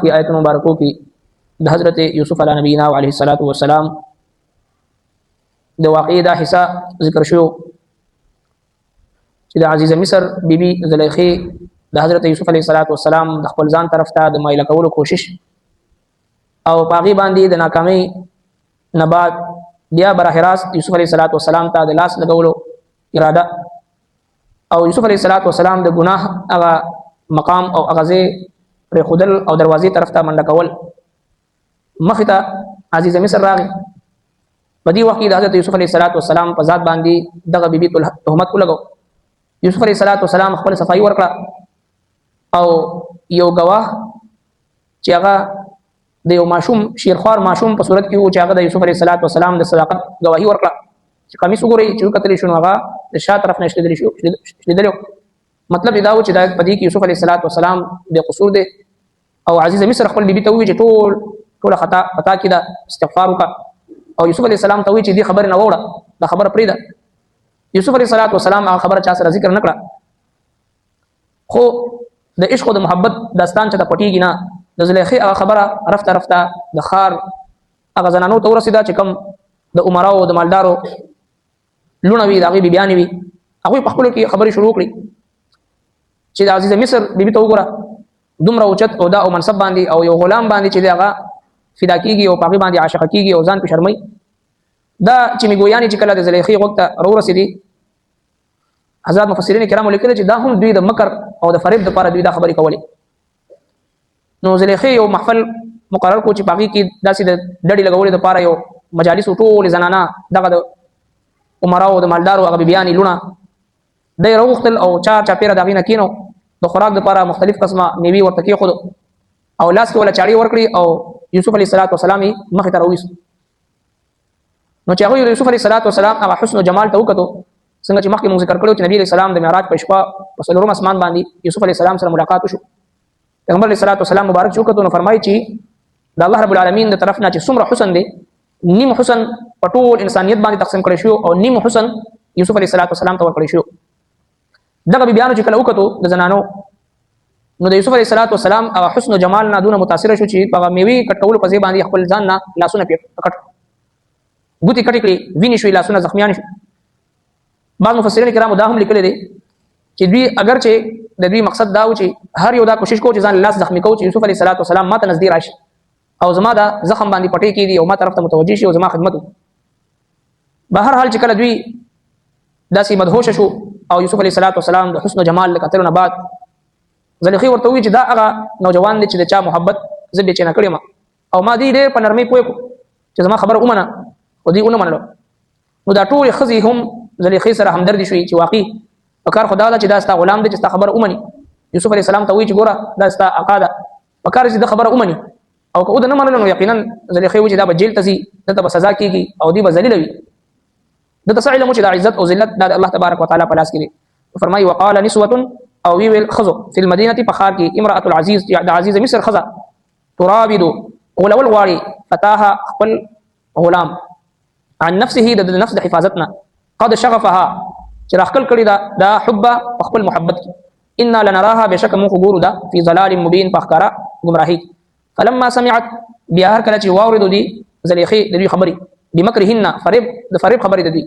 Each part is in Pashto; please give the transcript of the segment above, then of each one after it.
की आयत मुबारकों की हज़रत यूसुफ़ अला नबीना व अलैहिस्सलातु वस्सलाम द वाक़िदा हिस्सा ज़िक्र शो چې د عزیز مصر بیبي زلیخی د حضرت یوسف علیه السلام د خپل ځان طرف ته د مایله کولو کوشش او پاغي باندې د ناکامۍ نه بعد بیا براه راست یوسف علیه السلام ته د لاس لګولو اراده او یوسف علیه السلام د ګناه هغه مقام او اغازه پر خودل او دروازې طرف ته منډه کول مخې ته عزیز مصر راغی په دې وخت کې د حضرت یوسف علیه السلام په ذات باندې دغه بیبي تهمت ولګو یوسف علیه السلام خپل صفائی ورکړه او یو گواه چې هغه د یو ماشوم شیرخوار ماشوم په صورت کې و چې هغه د یوسف علیه السلام د صداقت گواهی ورکړه چې قمیص وګورئ چې وکتلی شو نو هغه د شا طرف نه شلیدلی مطلب دا و چې دا په دې کې یوسف علیه السلام بې قصور دی او عزیز مصر خپل بیبي ته ووایي چې ټوله خطا کې ده استغفار وکړه او یوسف علیه السلام ته ووایي چې دې خبرې نه واوړه دا خبره پرېږده یوسف علیه السلام هغه خبره چا سره ذکر نه کړه خو د عشق او د محبت داستان چې ته پټیږي نه د زلیخی هغه خبره رفته د خار هغه زنانو ته ورسېده چې کوم د عمراو او د مالدارو لونه وي د هغې بیبیانې وي هغوی په خپلو کې خبرې شروع کړي چې د عزیز مصر بیبي ته وګوره دومره اوچت عهده او منصب باندې او یو غلام باندې چې د هغه فدا کېږي او په هغې باندې عاشقه کېږي او ځان پې شرموي دا چې میګویانې چې کله د زلیخی غوږ ته راورسېدې حضرات مفسرین کرامو لیکلي چې دا هم دوی د مکر او د فریب دپاره دوی دا خبرې کولې نو زلیخی یو محفل مقرر کو چې په هغې کې داسې د ډډې لګولې دپاره یو مجالس ټولې زنانه دغه د عمراو د مالدارو هغه بیبیانې لونه دی راوغوښتل او چاپېره د هغې نه کېنو د خوراک دپاره مختلف قسمه میوې ورته کېښودو او لاس کې وله چاړې ورکړي او یوسف علیه السلام یې مخې ته راویستو نو چې هغوی د یوسف علیه السلام هغه حسن و جمال ته وکتو څنګه چې مخکې موږ ذکر کړو چې نبي علیه السلام د معراج په شپه په څلورم اسمان باندې یوسف علیه السلام سره ملاقات وشو پیغمبر علیه السلام مبارک چې وکتو نو فرمایي چې د الله رب العالمین د طرف نه چې څومره حسن دی نیم حسن په ټول انسانیت باندې تقسیم کړی شو او نیم حسن یوسف علیه السلام ته ورکړی شو دغه بیبیانو چې کله وکتو د زنانو نو د یوسف علیه السلام هغه حسن و جمال نه دونه متاثره شو چې هغه میوې کټ کولو په ځای باندې خپل ځان نه لاسونه پرې کټ ګوتې کټې کړې وینې شوې لاسونه زخمیان شو بعض مفسرین کرامو دا هم لیکلی دی چې دوی اگر چې د دوی مقصد دا و چې هر یو دا کوشش کوو چې ځان لاس زخمي کوو چې یوسف علیه السلام ما ته نږدې راشي او زما دا زخم باندې پټۍ کېږي او ما طرف ته متوجه شي او زما خدمت وکړي به هر حال چې کله دوی داسې مدهوشه شو او یوسف علیه السلام د حسن و جمال له کتلو نه بعد زلیخی ورته ووایي چې دا هغه نوجوان دی چې د چا محبت زه بېچینه کړی یم او ما دې ډېر په نرمۍ پوه کړو چې زما خبره ومنه او دوی ونه منلو نو دا ټولې ښځې هم زلیخی سره همدردي شوي چې واقعي په کار خو دا ده چې دا ستا غلام دی چې ستا خبره ومني یوسف علیه السلام ته وایي چې ګوره دا ستا اکا ده په کار چې د خبره ومني او که او د نه منلو نو یقینا زلیخی وایي چې دا به جیل ته ځي دلته به سزا کېږي او دوی به ذلیله وي دته څه علم و چې دا عزت او ذلت دا د الله تبارک وتعالی په لاس کې دی فرمایي وقال نسوة او وی ویل ښځو فی المدینة په ښار کې امرأة العزیز د عزیز مصر ښځه ترابد غولول غواړي فتاها خپل غلام عن نفسه د نفس د حفاظتنا قد شغفها چې راخکل کړي دا حب خپل محبت کې انا لنراها بشک مو ګورو دا فی ضلال مبین په ښکاره ګمراهي فلما سمعت بیا هر کله چې واورېدو دي زلیخی د دوی خبرې بمکرهن د فریب خبرې د دوی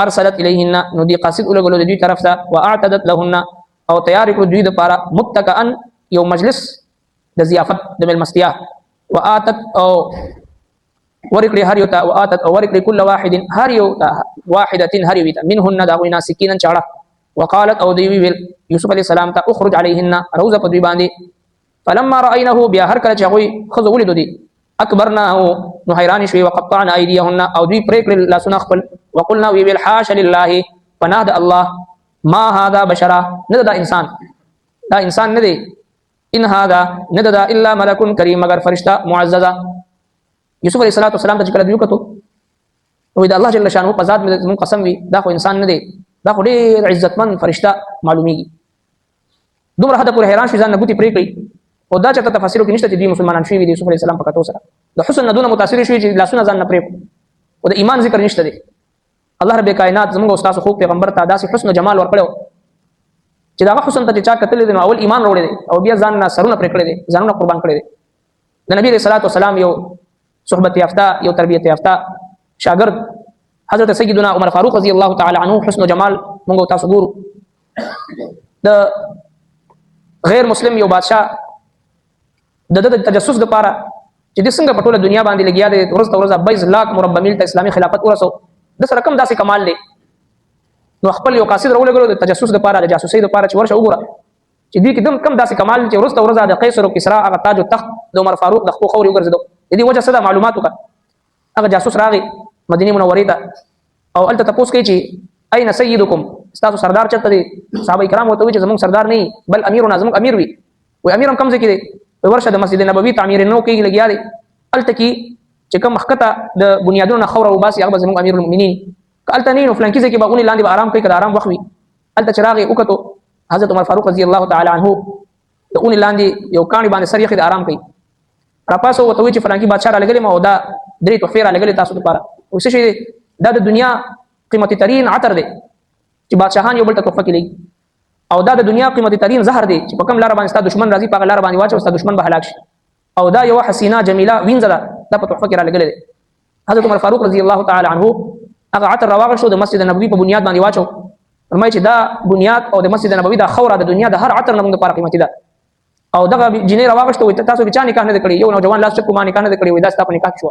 ارسلت الیهن نو دی قاصد ولګلو د دوی طرف ته واعتدت لهن او تیار کړو دوی لپاره متکئا یو مجلس د ضیافت د ملمستیا واتت او ورکړي هر یو ته واتت او ورکړي کل واحد هر یو ته واحده هر یو ته منهن دا غوینا سکینا چاړه وقالت او دی ویل یوسف علیه السلام ته اخرج علیهن روزه په دوی باندې فلما راینه بیا هر کله چې هغوی ښځو ولیدو دي اکبرناه نو حیران شوي وقطعنا ایدیهن او دوی پرې کړل لاسونه خپل وقلنا وی ویل حاش لله پناه د الله ما هذا بشرا نه دا انسان نه دی ان هذا نه دا الا ملک کریم مگر فرشتہ معززه یوسف علیه السلام ته چې کله دوی وکتو نو د الله جل شانه په ذات مې قسم وي دا خو انسان نه دی دا خو ډېر عزتمن فرشتہ معلومیږي دومره حد پورې حیران شو ځان نه ګوتې پرې کړي او دا چېرته تفاسیرو کې نشته چې دوی مسلمانان شوي دي د یوسف علیه السلام په کتو سره د حسن نه دونه متاثر شوي چې لاسونه ځان نه پرې کړو او د ایمان ذکر نشته دی الله رب کائنات زموږ او ستاسو خوږ پیغمبر ته داسې حسن و جمال ورکړی چې دا حسن ته چا کتل دي نو اول ایمان وروړي دي او بیا ځان نه سرونه پرې کړی دي ځانونه قربان کړی دي د نبی صلی الله علیه وسلم یو صحبت یافته یو تربیت یافته شاګرد حضرت سیدنا عمر فاروق رضی الله تعالی عنہ حسن و جمال موږ تاسو ګورو د غیر مسلم یو بادشاہ د تجسس لپاره چې د څنګه په ټوله دنیا باندې لګیا دي ورځ تر ورځې 22 لاک مربع میل ته اسلامي خلافت ورسو د سره کم داسې کمال دی نو خپل یو قاصد راولګلو د تجسس لپاره د جاسوسۍ لپاره چې ورشه وګوره چې دې کې کم داسې کمال چې ورځ تر ورځې د قیصر او کسرا هغه تاج او تخت د عمر فاروق د خپل خوري وګرځیدو د دې وجه څه معلومات وکړه هغه جاسوس راغی مدینه منورې ته او الته تاسو کوي چې اين سيدكم تاسو سردار چرته دي صحابه کرام وته چې زموږ سردار نه بل امیرنا زموږ امیر وي و امیر هم کم ځکه دي ورشه د مسجد نبوي تعمیر نو کې لګیا دي الته کې چې کوم مخکته د بنیادونو خوره او باسي هغه زموږ امیر المؤمنین الته نه نو فلانکی ځکه باغونی لاندې به آرام کوي کله آرام وخوي الته چراغ وکړو حضرت عمر فاروق رضی الله تعالی عنہ د اونې لاندې یو کاڼي باندې سر یې د آرام کوي را پاسو وته چې فلانکی بادشاہ را لګلې ما او دا درې تحفه را لګلې تاسو لپاره او څه شي دا د دنیا قیمتي ترين عطر دی چې بادشاہان یو بل ته تحفه کوي او دا د دنیا قیمتي ترين زهر دی چې په کوم لار باندې ستاسو دشمن راځي په لار باندې واچو ستاسو دشمن به هلاک شي او دا یو حسینه جمیله وینځه دا په تحفه کې را لګلې حضرت عمر فاروق رضی الله تعالی عنہ هغه عطر راوغل شو د مسجد نبوي په بنیاد باندې واچو فرمایي چې دا بنیاد او د مسجد نبوي دا خوره د دنیا د هر عطر نه موږ لپاره قیمتي ده او دغه جنې راوغشتو تاسو بچا نکاح نه کړی یو نوجوان لاس چکو ما نکاح نه کړی وای دا ستاسو نکاح شو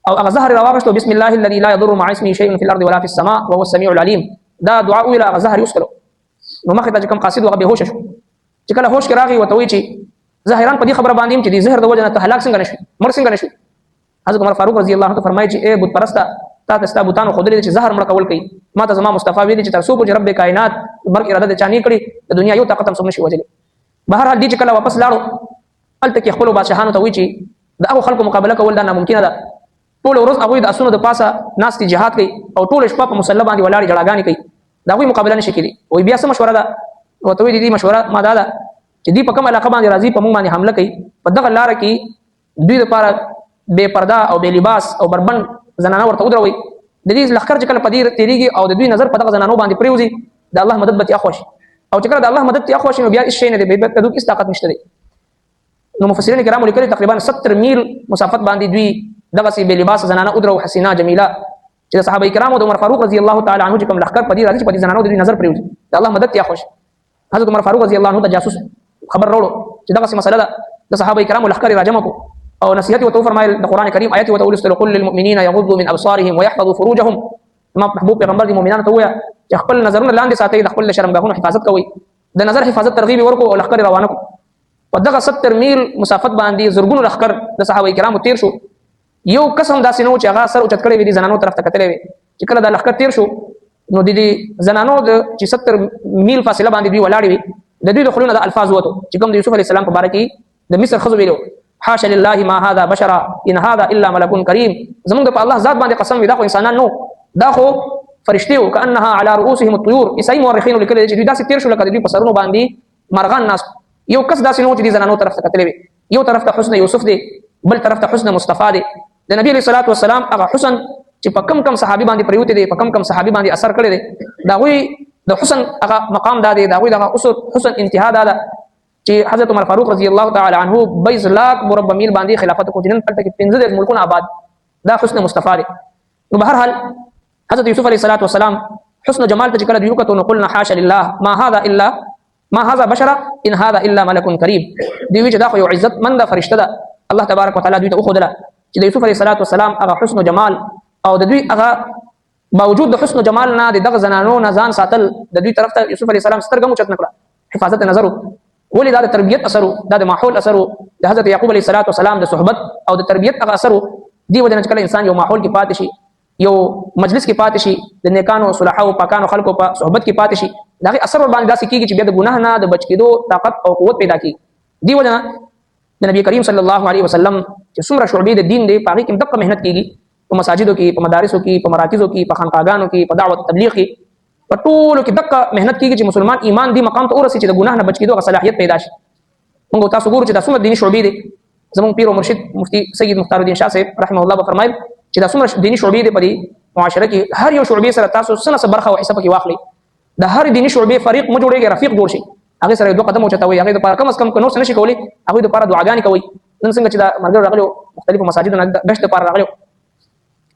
او هغه زهر راوغشتو بسم الله الذي لا يضر مع اسمه شيء في الارض ولا في السماء وهو السميع العليم دا دعاء الى هغه زهر یوسکلو نو مخه ته کوم قاصد هغه به هوش شو چې کله هوش کې راغی وته وی چې ظاهران په دې خبره باندې چې دې زهر د وجه نه ته هلاک څنګه نشي مر څنګه نشي حضرت عمر فاروق رضی الله عنه فرمایي چې اے بت پرستا تا ته بوتانو خو دې چې زهر مړ کول کوي ما ته زما مصطفی ویلي چې تر څو چې رب کائنات مرګ اراده چانی کړی د دنیا یو طاقت هم سم نشي وجلی بهر حال دې چې کله واپس لاړو الته کې خپل بادشاہانو ته وی چې د هغه خلکو مقابله کول دا ناممکن ده ټول ورځ هغه د اسونو د پاسه ناس جهاد کوي او ټول شپه په مصلی باندې ولاړ جړاګانی کوي دا غوي مقابله نشي کېدی وای بیا څه مشوره ده وته وی دې مشوره ما دا چې دې په کوم علاقه باندې راځي په موږ باندې حمله کوي په دغه لار کې دوی لپاره بے پرده او بے لباس او بربند زنانه ورته ودروي د دې لخر چې کله پدې تیریږي او د دوی نظر په دغه زنانو باندې پریوزي د الله مدد به خوشي او چې کله د الله مدد ته خوشي نو بیا هیڅ شي نه دی به د هیڅ طاقت نشته دی نو مفسرین کرام لیکلي تقریبا 70 میل مسافت باندې دوی دغه سي بے لباس زنانه ودرو حسینه جمیله چې صحابه کرام او عمر فاروق رضی الله تعالی عنہ چې کوم لخر پدې راځي پدې زنانو د دوی نظر پریوزي د الله مدد ته خوشي حضرت عمر فاروق رضی الله عنه د جاسوس خبر وروړو چې دغه مسله ده د صحابه کرام لخر راجمه کو او نصيحت وتو فرمایل د قران کریم آیات وتو لستلقل للمؤمنین یغضوا من ابصارهم ويحفظوا فروجهم ما محبوب پیغمبر دی مؤمنانو ته ویا چې خپل نظرونه لاندې ساتي د خپل شرمګاهونو حفاظت کوي د نظر حفاظت ترغیب ورکو او لخر روانه کو په دغه 70 میل مسافت باندې زرګونو لخر د صحابه کرامو تیر شو یو قسم داسې نو چې هغه سر اوچت کړی وي دي زنانو طرف ته کتلې وي چې کله د لخر تیر شو نو د دې زنانو د چې 70 میل فاصله باندې دوی ولاړ وي د دوی د خلونو د الفاظ وته چې کوم د یوسف علی السلام په باره کې د مصر خزو ویلو حاشا لله ما هذا بشرا ان هذا الا ملك کریم زمونږ په الله ذات باندې قسم وي دا خو انسانان نو دا خو فرشتي او كانها على رؤوسهم الطيور عیسائی مورخین لیکل چې دوی داسې تیر شو لکه دوی په سرونو باندې مرغان ناس یو کس داسې نو چې دي زنانو طرف ته کتلې وي یو طرف ته حسن یوسف دی بل طرف ته حسن مصطفی دی د نبی علیہ الصلوۃ والسلام هغه حسن چې په کم کم صحابي باندې پریوته دي په کم کم صحابي باندې اثر کړی دی دا وی د حسن هغه مقام دا دی دا وی د حسن انتها دا چې حضرت عمر فاروق رضی الله تعالی عنہ 22 لاک مربع میل باندې خلافت کو جنن پټه کې 15 ملکونه آباد دا حسن مصطفی دی نو بهر حال حضرت یوسف علیہ الصلوۃ والسلام حسن جمال ته کله دیو کته نو قلنا حاشا لله ما هذا بشرا ان هذا الا ملك کریم دی وی چې دا خو یو عزت مند فرشته ده الله تبارک وتعالى دوی ته خو دله چې د یوسف علیه السلام هغه حسن جمال او د دوی هغه باوجود د حسن جمال نه دغه زنانو نه ځان ساتل د دوی طرف ته یوسف علیه السلام سترګم چت نکړه حفاظت نظر ولې دا د تربیت اثر دا د ماحول اثر د حضرت یعقوب علیه السلام د صحبت او د تربیت هغه اثر دی وجه نه کله انسان یو ماحول کې پاتې شي یو مجلس کې پاتې شي د نیکانو صلحو پاکانو خلکو په صحبت کې پاتې شي دا اثر ور باندې داسې کیږي چې بیا د ګناه نه د بچ کېدو طاقت او قوت پیدا کیږي دی وجه د نبی کریم صلی الله علیه وسلم چې څومره شعبې د دین دی پاغي کې دغه مهنت کیږي په مساجدو کې په مدارسو کې په مراکزو کې په خانقاګانو کې په دعوت تبلیغ کې په ټولو کې دغه مهنت کیږي چې مسلمان ایمان دی مقام ته ورسي چې د ګناه نه بچ کېدو غو صلاحیت پیدا شي موږ تاسو ګورو چې د څومره دیني شعبې دي زموږ پیر او مرشد مفتی سید مختار الدین شاه صاحب رحمه الله فرمایل چې د څومره دیني شعبې دي په معاشره کې هر یو شعبې سره تاسو سنه برخه او حساب کې واخلي د هر دیني شعبې فریق مو جوړیږي رفیق جوړ شي هغه سره دوه قدم اوچتوي هغه لپاره کم از کم نور څه نشي کولی هغه لپاره دعاګانې کوي نن څنګه چې دا مرګ راغلو مختلفو مساجدو نه غشت لپاره راغلو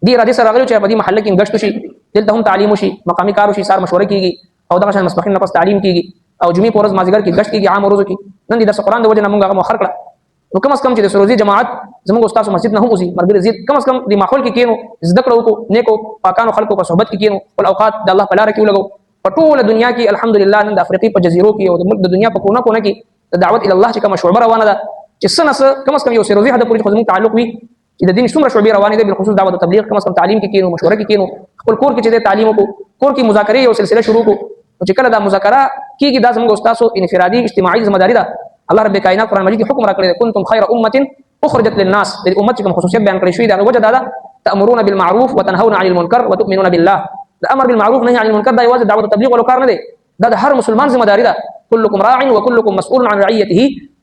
دی را دي سره راغلو چې په دې محله کې غشت شي دلته هم تعلیم شي مقامي کار شي سار مشوره کیږي او دغه شان مسبخین نه پس تعلیم کیږي او جمعې پورز مازیګر کې غشت کیږي عام ورځو کې نن دې د قرآن د وجه نه موږ هغه مؤخر کړه نو کم از کم چې د سروزي جماعت زموږ استاد مسجد نه هم اوسي مرګ زید کم از کم د ماحول کې کینو زده کړو کو نیکو پاکانو خلکو په صحبت کې کینو او اوقات د الله په لار کې ولګو په ټوله دنیا کې الحمدلله نن د افریقي په جزیرو کې او د ملک د دنیا په کونه کونه کې د دعوت ال الله چې کوم شعبه روانه ده چې سنه کم از کم یو سروزي هدا پورې خو زموږ تعلق وي چې د دین څومره شعبې روانې دي بالخصوص دعوت او تبلیغ کم از کم تعلیم کې کینو مشوره کې کینو خپل کور کې چې تعلیم کو کور کې مذاکره یو سلسله شروع کو چې کله دا مذاکره کیږي دا زموږ استادو انفرادي اجتماعي ذمہ داری ده الله رب کائنات قرآن مجید حکم را کړی کنتم خیر امه اخرجت للناس د امت کوم خصوصیت بیان کړی شوی دا وجه دا تأمرون بالمعروف وتنهون عن المنکر وتؤمنون بالله د امر بالمعروف نهي عن المنکر دا یوازې دعوت تبلیغ ولو کار نه دی دا د هر مسلمان ذمہ داری ده كلكم راع وكلكم مسؤول عن رعيته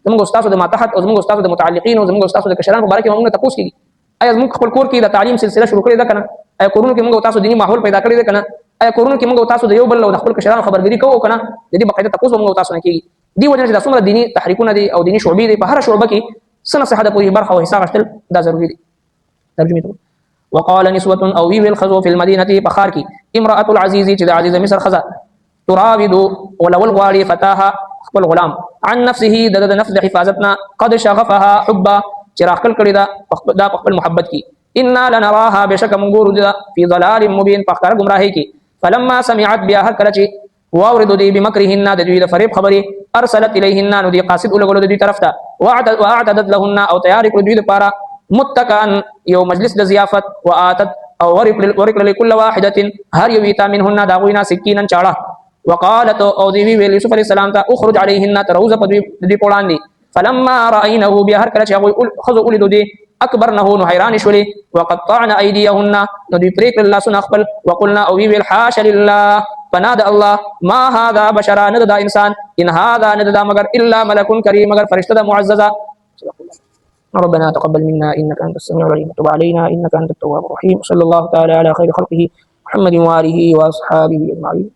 زموږ استادو د ماتحت او زموږ استادو د متعلقین او زموږ استادو د کشرانو په اړه کې موږ تاسو کیږي ایا زموږ خپل کور کې د تعلیم سلسله شروع کړې ده کنه ایا کورونو کې موږ تاسو دینی ماحول پیدا کړی ده کنه ایا کورونو کې موږ تاسو د یو بل او د خپل کشرانو خبرګری کوو کنه د دې بقایده تاسو موږ تاسو نه کیږي دی وجه چې تاسو دینی تحریکونه دي او دینی شعبې دي په هر شعبه کې سنه صحه د پوری برخه او حساب اصل دا ضروری دي ترجمه ته وقال نسوه او وی الخذو في المدينه بخار کی امراه العزيز چې د عزیز مصر خزا تراود ولول غواړي فتاها خپل غلام عن نفسه د نفس د حفاظتنا قد شغفها حبا چراغل کړي دا خپل محبت کی ان لنراها بشک منغور فی ضلال مبین فخر گمراهی کی فلما سمعت بها کلچ واورد دی بمکرهن د دوی د فریب خبري ارسلت الیهن نو دی قاصد ولګول دوی طرف ته واعتدت لهن او تیار کړ دوی لپاره متکئن یو مجلس د ضیافت واتت او ورکل لكل واحده هر یو ایتا منهن داغوینا سکینا چاړه وقالت او دی ویل یوسف علی السلام ته اخرج علیهن تروز په دوی پولاندی فلما راینه بهر کله چې خذ اولد دی اکبرنه نو حیران شولي وقطعنا ايديهن نو دوی پریک الله سن خپل وقلنا او ویل حاش لله فنادى الله ما هذا بشرا ندى انسان ان هذا ندى مگر الا ملك كريم مگر فرشتہ معززہ ربنا تقبل منا انك انت السميع العليم وتب علينا انك انت التواب الرحيم صلى الله تعالى على خير خلقه محمد واله واصحابه اجمعين